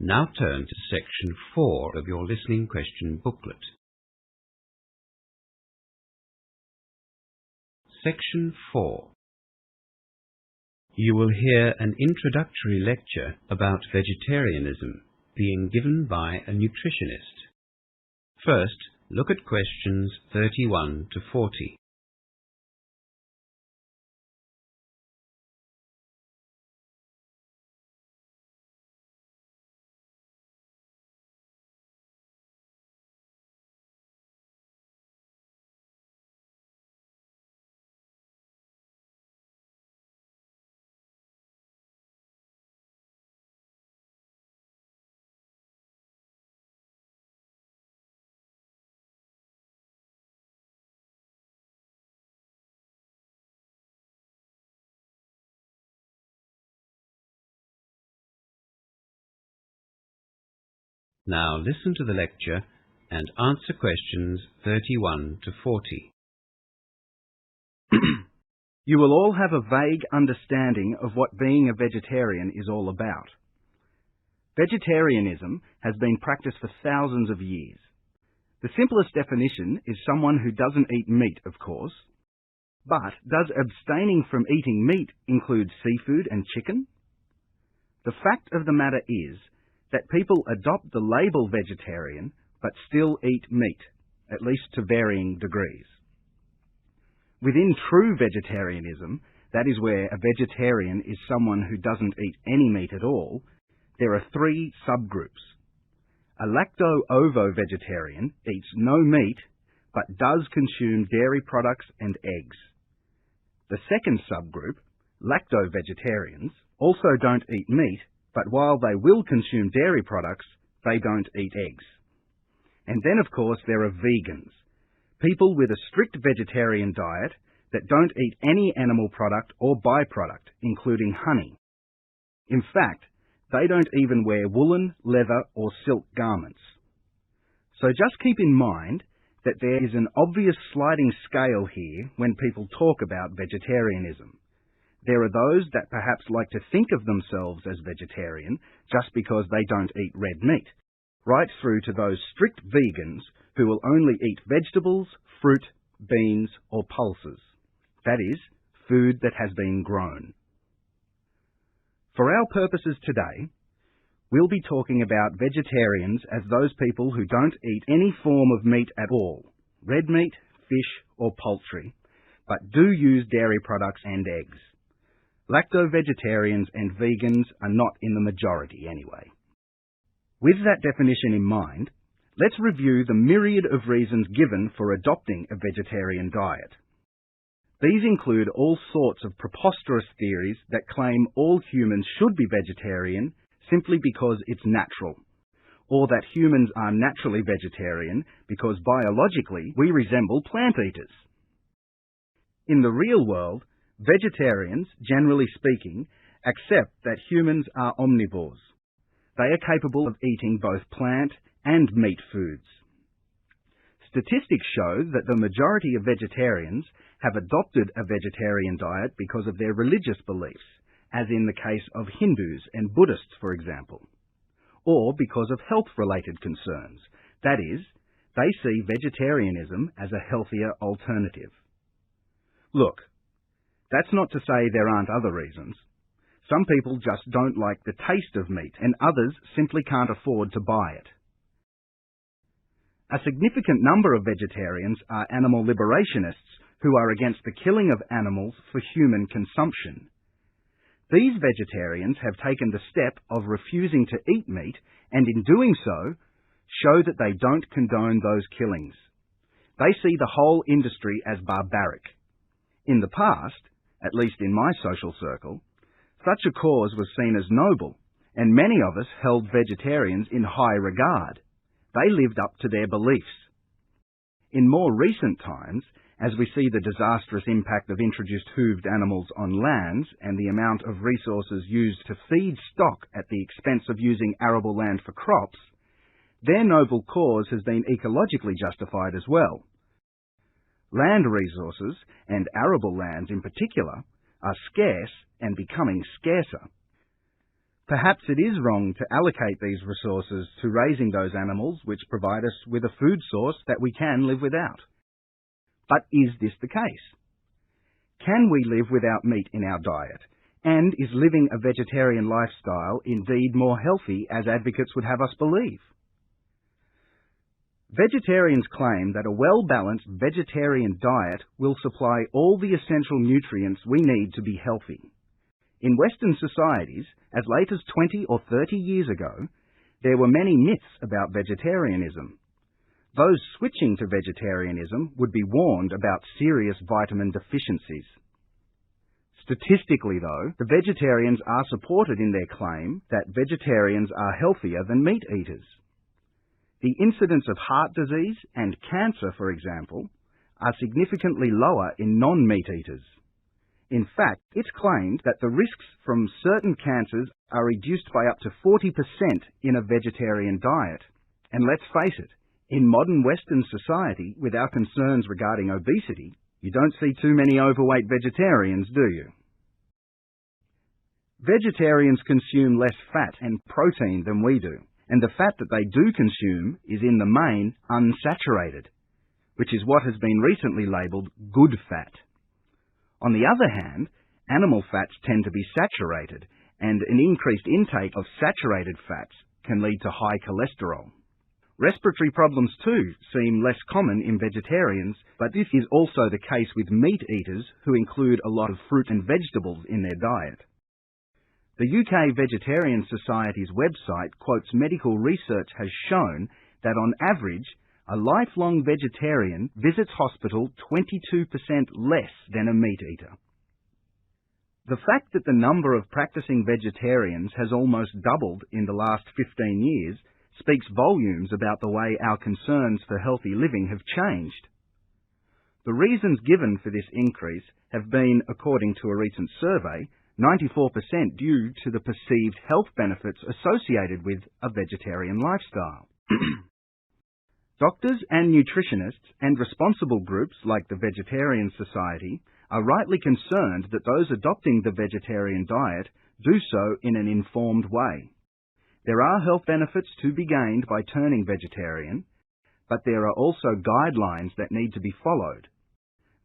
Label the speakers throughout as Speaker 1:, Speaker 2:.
Speaker 1: Now turn to section 4 of your listening question booklet. Section 4. You will hear an introductory lecture about vegetarianism being given by a nutritionist. First, look at questions 31 to 40. Now listen to the lecture and answer questions 31 to 40.
Speaker 2: You will all have a vague understanding of what being a vegetarian is all about. Vegetarianism has been practiced for thousands of years. The simplest definition is someone who doesn't eat meat, of course. But does abstaining from eating meat include seafood and chicken? The fact of the matter is that people adopt the label vegetarian but still eat meat, at least to varying degrees. Within true vegetarianism, that is where a vegetarian is someone who doesn't eat any meat at all, there are 3 subgroups. A lacto-ovo-vegetarian eats no meat but does consume dairy products and eggs. The second subgroup, lacto-vegetarians, also don't eat meat, but while they will consume dairy products, they don't eat eggs. And then, of course, there are vegans, people with a strict vegetarian diet that don't eat any animal product or byproduct, including honey. In fact, they don't even wear woolen, leather, or silk garments. So just keep in mind that there is an obvious sliding scale here when people talk about vegetarianism. There are those that perhaps like to think of themselves as vegetarian just because they don't eat red meat, right through to those strict vegans who will only eat vegetables, fruit, beans, or pulses. That is, food that has been grown. For our purposes today, we'll be talking about vegetarians as those people who don't eat any form of meat at all, red meat, fish, or poultry, but do use dairy products and eggs. Lacto-vegetarians and vegans are not in the majority anyway. With that definition in mind, let's review the myriad of reasons given for adopting a vegetarian diet. These include all sorts of preposterous theories that claim all humans should be vegetarian simply because it's natural, or that humans are naturally vegetarian because biologically we resemble plant eaters. In the real world, vegetarians, generally speaking, accept that humans are omnivores. They are capable of eating both plant and meat foods. Statistics show that the majority of vegetarians have adopted a vegetarian diet because of their religious beliefs, as in the case of Hindus and Buddhists, for example, or because of health-related concerns. That is, they see vegetarianism as a healthier alternative. Look, that's not to say there aren't other reasons. Some people just don't like the taste of meat, and others simply can't afford to buy it. A significant number of vegetarians are animal liberationists who are against the killing of animals for human consumption. These vegetarians have taken the step of refusing to eat meat, and in doing so, show that they don't condone those killings. They see the whole industry as barbaric. In the past, at least in my social circle, such a cause was seen as noble, and many of us held vegetarians in high regard. They lived up to their beliefs. In more recent times, as we see the disastrous impact of introduced hooved animals on lands and the amount of resources used to feed stock at the expense of using arable land for crops, their noble cause has been ecologically justified as well. Land resources, and arable lands in particular, are scarce and becoming scarcer. Perhaps it is wrong to allocate these resources to raising those animals which provide us with a food source that we can live without. But is this the case? Can we live without meat in our diet? And is living a vegetarian lifestyle indeed more healthy, as advocates would have us believe? Vegetarians claim that a well-balanced vegetarian diet will supply all the essential nutrients we need to be healthy. In Western societies, as late as 20 or 30 years ago, there were many myths about vegetarianism. Those switching to vegetarianism would be warned about serious vitamin deficiencies. Statistically, though, the vegetarians are supported in their claim that vegetarians are healthier than meat eaters. The incidence of heart disease and cancer, for example, are significantly lower in non-meat eaters. In fact, it's claimed that the risks from certain cancers are reduced by up to 40% in a vegetarian diet. And let's face it, in modern Western society, with our concerns regarding obesity, you don't see too many overweight vegetarians, do you? Vegetarians consume less fat and protein than we do, and the fat that they do consume is in the main unsaturated, which is what has been recently labelled good fat. On the other hand, animal fats tend to be saturated, and an increased intake of saturated fats can lead to high cholesterol. Respiratory problems too seem less common in vegetarians, but this is also the case with meat eaters who include a lot of fruit and vegetables in their diet. The UK Vegetarian Society's website quotes medical research has shown that on average, a lifelong vegetarian visits hospital 22% less than a meat eater. The fact that the number of practicing vegetarians has almost doubled in the last 15 years speaks volumes about the way our concerns for healthy living have changed. The reasons given for this increase have been, according to a recent survey, 94% due to the perceived health benefits associated with a vegetarian lifestyle. Doctors and nutritionists and responsible groups like the Vegetarian Society are rightly concerned that those adopting the vegetarian diet do so in an informed way. There are health benefits to be gained by turning vegetarian, but there are also guidelines that need to be followed.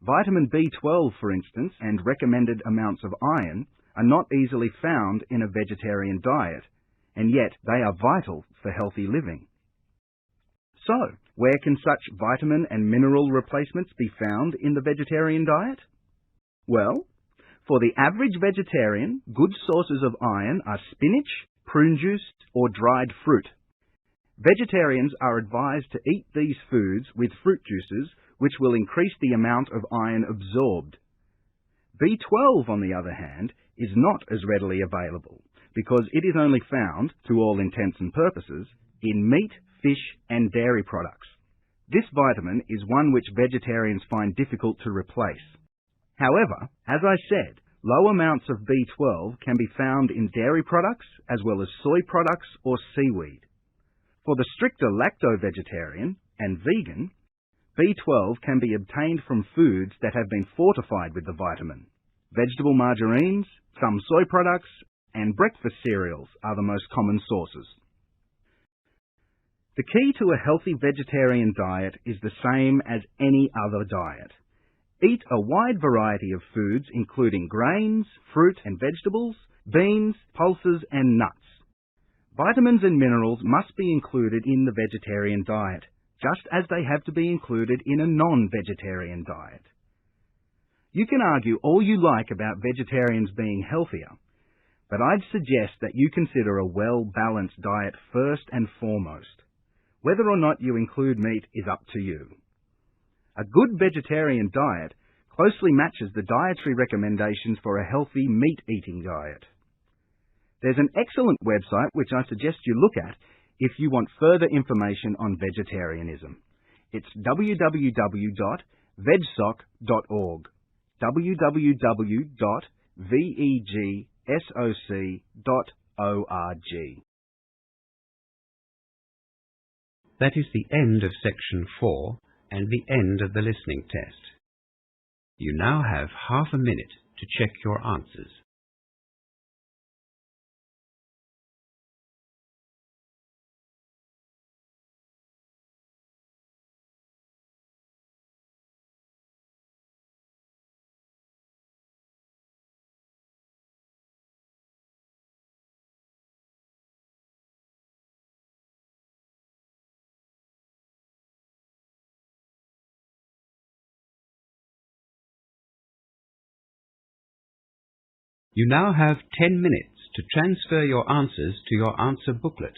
Speaker 2: Vitamin B12, for instance, and recommended amounts of iron are not easily found in a vegetarian diet, and yet they are vital for healthy living. So, where can such vitamin and mineral replacements be found in the vegetarian diet? Well, for the average vegetarian, good sources of iron are spinach, prune juice, or dried fruit. Vegetarians are advised to eat these foods with fruit juices, which will increase the amount of iron absorbed. B12, on the other hand, is not as readily available, because it is only found, to all intents and purposes, in meat, fish, and dairy products. This vitamin is one which vegetarians find difficult to replace. However, as I said, low amounts of B12 can be found in dairy products as well as soy products or seaweed. For the stricter lacto-vegetarian and vegan, B12 can be obtained from foods that have been fortified with the vitamin. Vegetable margarines, some soy products, and breakfast cereals are the most common sources. The key to a healthy vegetarian diet is the same as any other diet. Eat a wide variety of foods including grains, fruit and vegetables, beans, pulses and nuts. Vitamins and minerals must be included in the vegetarian diet, just as they have to be included in a non-vegetarian diet. You can argue all you like about vegetarians being healthier, but I'd suggest that you consider a well-balanced diet first and foremost. Whether or not you include meat is up to you. A good vegetarian diet closely matches the dietary recommendations for a healthy meat-eating diet. There's an excellent website which I suggest you look at if you want further information on vegetarianism. It's www.vegsoc.org. www.vegsoc.org.
Speaker 1: That is the end of section 4 and the end of the listening test. You now have half a minute to check your answers. You now have 10 minutes to transfer your answers to your answer booklet.